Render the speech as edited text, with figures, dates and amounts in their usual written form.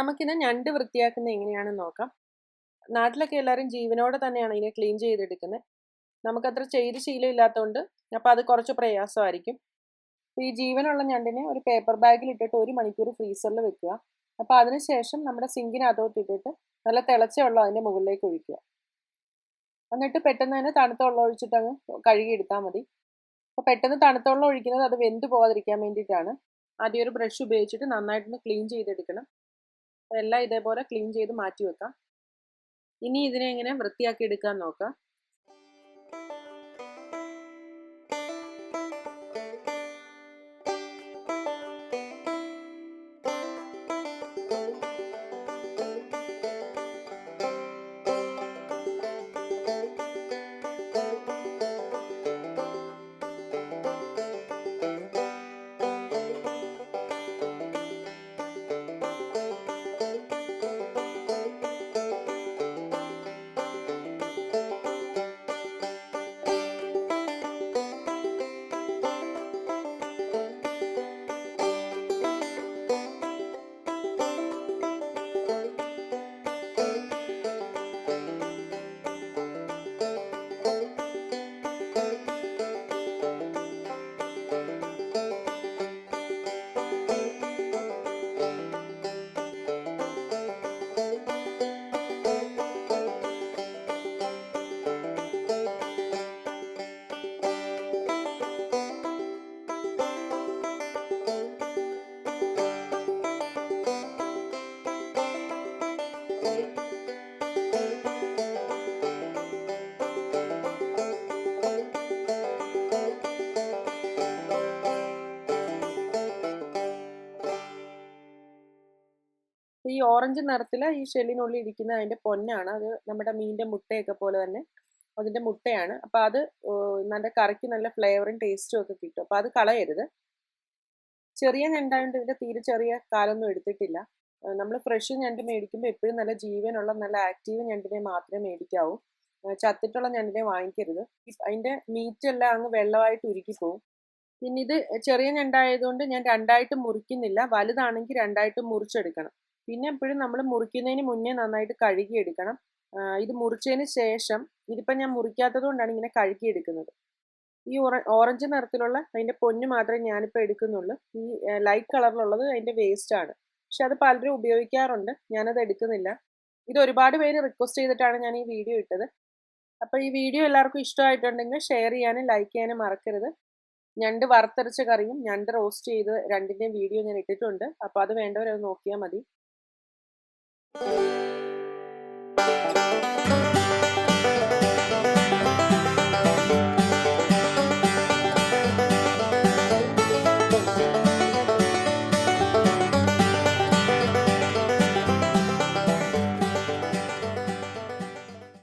നമുക്കിന്ന് ഞണ്ട് വൃത്തിയാക്കുന്നത് എങ്ങനെയാണെന്ന് നോക്കാം. നാട്ടിലൊക്കെ എല്ലാവരും ജീവനോടെ തന്നെയാണ് ഇതിനെ ക്ലീൻ ചെയ്തെടുക്കുന്നത്. നമുക്കത്ര ചെയ്ത് ശീലമില്ലാത്തതുകൊണ്ട് അപ്പോൾ അത് കുറച്ച് പ്രയാസമായിരിക്കും. ഈ ജീവനുള്ള ഞണ്ടിനെ ഒരു പേപ്പർ ബാഗിൽ ഇട്ടിട്ട് 1 മണിക്കൂർ ഫ്രീസറിൽ വെക്കുക. അപ്പോൾ അതിനുശേഷം നമ്മുടെ സിങ്കിനകത്തോട്ട് ഇട്ടിട്ട് നല്ല തിളച്ച വെള്ളം അതിൻ്റെ മുകളിലേക്ക് ഒഴിക്കുക. എന്നിട്ട് പെട്ടെന്ന് തന്നെ തണുത്ത വെള്ളം ഒഴിച്ചിട്ട് അങ്ങ് കഴുകിയെടുത്താൽ മതി. അപ്പോൾ പെട്ടെന്ന് തണുത്ത വെള്ളം ഒഴിക്കുന്നത് അത് വെന്ത് പോകാതിരിക്കാൻ വേണ്ടിയിട്ടാണ്. ആദ്യം ഒരു ബ്രഷ് ഉപയോഗിച്ചിട്ട് നന്നായിട്ടൊന്ന് ക്ലീൻ ചെയ്തെടുക്കണം. എല്ലാം ഇതേപോലെ ക്ലീൻ ചെയ്ത് മാറ്റി വെക്കാം. ഇനി ഇതിനെ എങ്ങനെ വൃത്തിയാക്കി എടുക്കാൻ നോക്കാം. ഈ ഓറഞ്ച് നിറത്തിൽ ഈ ഷെല്ലിനുള്ളിൽ ഇരിക്കുന്ന അതിൻ്റെ പൊന്നാണ്. അത് നമ്മുടെ മീനിൻ്റെ മുട്ടയൊക്കെ പോലെ തന്നെ അതിൻ്റെ മുട്ടയാണ്. അപ്പോൾ അത് നല്ല കറിക്ക് നല്ല ഫ്ലേവറും ടേസ്റ്റും ഒക്കെ കിട്ടും. അപ്പോൾ അത് കളയരുത്. ചെറിയ ഞണ്ടായതുകൊണ്ട് ഇതിൻ്റെ തീരെ ചെറിയ കാലൊന്നും എടുത്തിട്ടില്ല. നമ്മൾ ഫ്രഷ് ഞണ്ട് മേടിക്കുമ്പോൾ എപ്പോഴും നല്ല ജീവനുള്ള നല്ല ആക്റ്റീവ് ഞണ്ടിനെ മാത്രമേ മേടിക്കാവൂ. ചത്തിട്ടുള്ള ഞണ്ടിനെ വാങ്ങിക്കരുത്. അതിൻ്റെ മീറ്റെല്ലാം അങ്ങ് വെള്ളമായിട്ട് ഉരുക്കിപ്പോവും. പിന്നെ ഇത് ചെറിയ ഞണ്ടായതുകൊണ്ട് ഞാൻ രണ്ടായിട്ട് മുറിക്കുന്നില്ല. വലുതാണെങ്കിൽ രണ്ടായിട്ട് മുറിച്ചെടുക്കണം. പിന്നെ എപ്പോഴും നമ്മൾ മുറിക്കുന്നതിന് മുന്നേ നന്നായിട്ട് കഴുകിയെടുക്കണം. ഇത് മുറിച്ചതിന് ശേഷം, ഇതിപ്പം ഞാൻ മുറിക്കാത്തത് കൊണ്ടാണ് ഇങ്ങനെ കഴുകിയെടുക്കുന്നത്. ഈ ഓറഞ്ച് നിറത്തിലുള്ള അതിൻ്റെ പൊന്ന് മാത്രമേ ഞാനിപ്പോൾ എടുക്കുന്നുള്ളൂ. ഈ ലൈറ്റ് കളറിലുള്ളത് അതിൻ്റെ വേസ്റ്റാണ്. പക്ഷെ അത് പലരും ഉപയോഗിക്കാറുണ്ട്. ഞാനത് എടുക്കുന്നില്ല. ഇത് ഒരുപാട് പേര് റിക്വസ്റ്റ് ചെയ്തിട്ടാണ് ഞാൻ ഈ വീഡിയോ ഇട്ടത്. അപ്പോൾ ഈ വീഡിയോ എല്ലാവർക്കും ഇഷ്ടമായിട്ടുണ്ടെങ്കിൽ ഷെയർ ചെയ്യാനും ലൈക്ക് ചെയ്യാനും മറക്കരുത്. ഞണ്ട് വറുത്തരച്ച കറിയും ഞണ്ട് റോസ്റ്റ് ചെയ്ത് രണ്ടിൻ്റെയും വീഡിയോ ഞാൻ ഇട്ടിട്ടുണ്ട്. അപ്പോൾ അത് വേണ്ടവരത് നോക്കിയാൽ മതി.